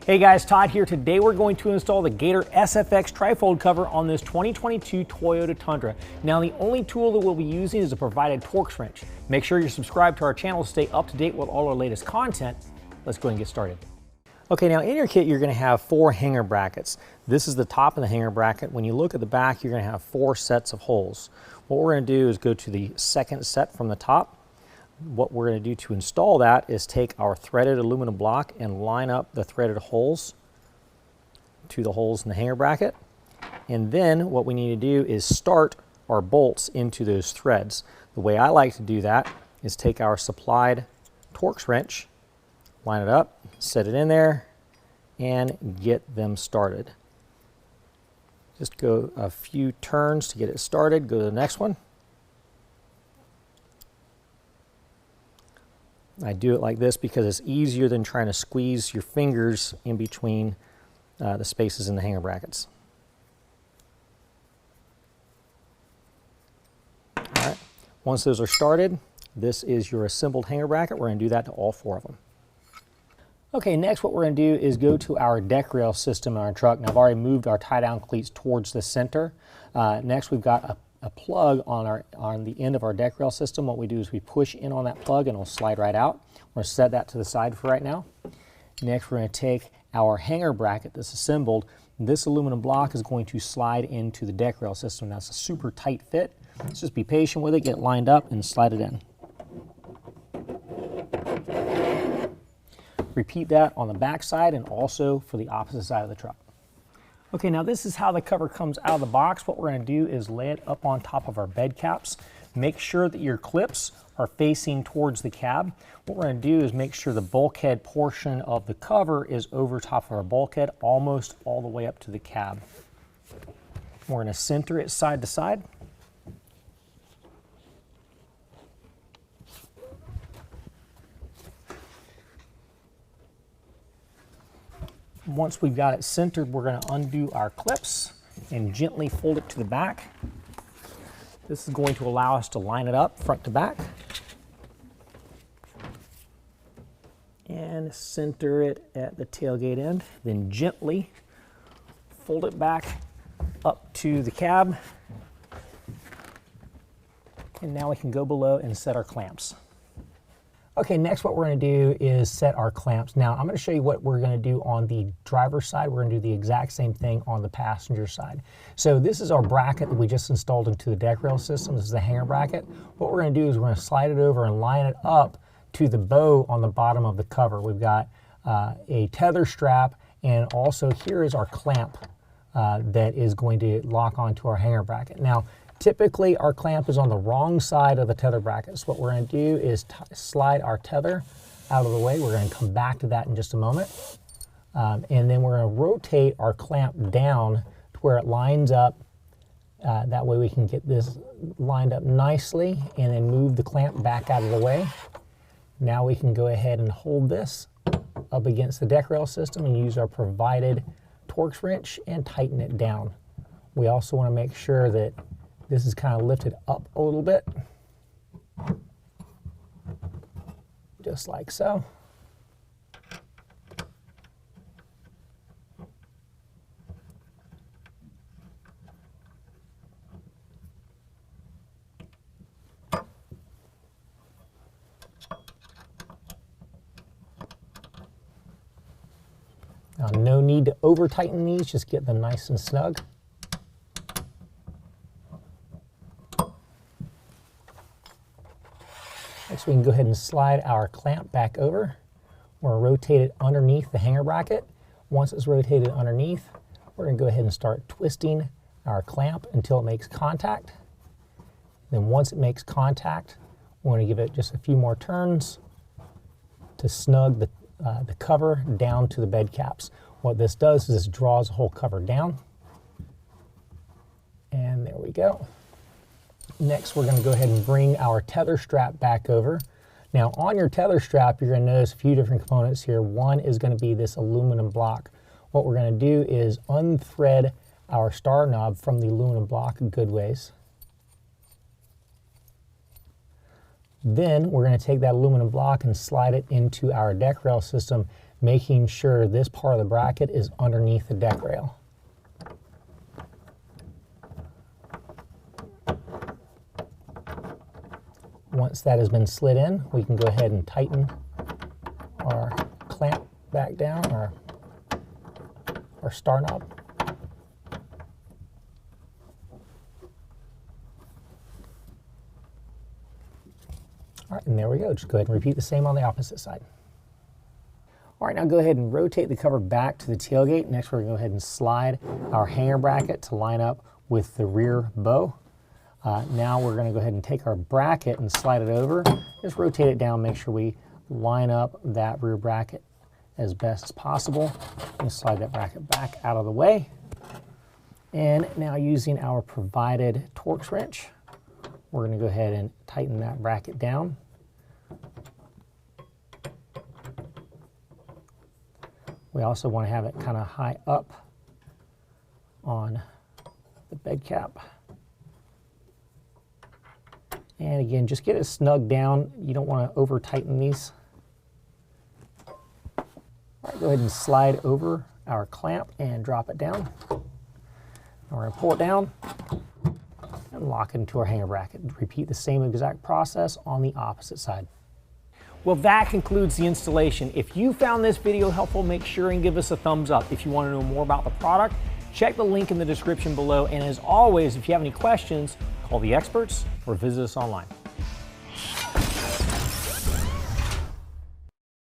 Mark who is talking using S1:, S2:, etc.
S1: Hey guys, Todd here. Today we're going to install the Gator SFX trifold cover on this 2022 Toyota Tundra. Now the only tool that we'll be using is a provided Torx wrench. Make sure you're subscribed to our channel to stay up to date with all our latest content. Let's go ahead and get started. Okay, now in your kit you're going to have 4 hanger brackets. This is the top of the hanger bracket. When you look at the back, you're going to have 4 sets of holes. What we're going to do is go to the second set from the top. What we're going to do to install that is take our threaded aluminum block and line up the threaded holes to the holes in the hanger bracket. And then what we need to do is start our bolts into those threads. The way I like to do that is take our supplied Torx wrench, line it up, set it in there, and get them started. Just go a few turns to get it started. Go to the next one. I do it like this because it's easier than trying to squeeze your fingers in between the spaces in the hanger brackets. All right. Once those are started, this is your assembled hanger bracket. We're going to do that to all 4 of them. Okay, next what we're going to do is go to our deck rail system in our truck. Now I've already moved our tie-down cleats towards the center. Next we've got a plug on the end of our deck rail system. What we do is we push in on that plug and it'll slide right out. We're going to set that to the side for right now. Next we're going to take our hanger bracket that's assembled. This aluminum block is going to slide into the deck rail system. That's a super tight fit. Let's just be patient with it, get it lined up and slide it in. Repeat that on the back side and also for the opposite side of the truck. Okay, now this is how the cover comes out of the box. What we're going to do is lay it up on top of our bed caps. Make sure that your clips are facing towards the cab. What we're going to do is make sure the bulkhead portion of the cover is over top of our bulkhead, almost all the way up to the cab. We're going to center it side to side. Once we've got it centered, we're going to undo our clips and gently fold it to the back. This is going to allow us to line it up front to back. And center it at the tailgate end. Then gently fold it back up to the cab. And now we can go below and set our clamps. Okay, next what we're going to do is set our clamps. Now I'm going to show you what we're going to do on the driver's side. We're going to do the exact same thing on the passenger side. So this is our bracket that we just installed into the deck rail system. This is the hanger bracket. What we're going to do is we're going to slide it over and line it up to the bow on the bottom of the cover. We've got a tether strap, and also here is our clamp that is going to lock onto our hanger bracket. Now typically our clamp is on the wrong side of the tether bracket. So what we're going to do is slide our tether out of the way. We're going to come back to that in just a moment. And then we're going to rotate our clamp down to where it lines up. That way we can get this lined up nicely and then move the clamp back out of the way. Now we can go ahead and hold this up against the deck rail system and use our provided Torx wrench and tighten it down. We also want to make sure that this is kind of lifted up a little bit, just like so. Now, no need to over tighten these, just get them nice and snug. Next, we can go ahead and slide our clamp back over. We're going to rotate it underneath the hanger bracket. Once it's rotated underneath, we're going to go ahead and start twisting our clamp until it makes contact. Then once it makes contact, we're going to give it just a few more turns to snug the cover down to the bed caps. What this does is this draws the whole cover down. And there we go. Next, we're going to go ahead and bring our tether strap back over. Now, on your tether strap, you're going to notice a few different components here. One is going to be this aluminum block. What we're going to do is unthread our star knob from the aluminum block a good ways. Then we're going to take that aluminum block and slide it into our deck rail system. making sure this part of the bracket is underneath the deck rail. Once that has been slid in, we can go ahead and tighten our clamp back down, our star knob. All right, and there we go. Just go ahead and repeat the same on the opposite side. All right, now go ahead and rotate the cover back to the tailgate. Next, we're gonna go ahead and slide our hanger bracket to line up with the rear bow. Now we're gonna go ahead and take our bracket and slide it over. Just rotate it down, make sure we line up that rear bracket as best as possible. And slide that bracket back out of the way. And now using our provided Torx wrench, we're gonna go ahead and tighten that bracket down. We also want to have it kind of high up on the bed cap. And again, just get it snug down. You don't want to over tighten these. All right, go ahead and slide over our clamp and drop it down. And we're going to pull it down and lock it into our hanger bracket. Repeat the same exact process on the opposite side. Well, that concludes the installation. If you found this video helpful, make sure and give us a thumbs up. If you want to know more about the product, check the link in the description below. And as always, if you have any questions, call the experts or visit us online.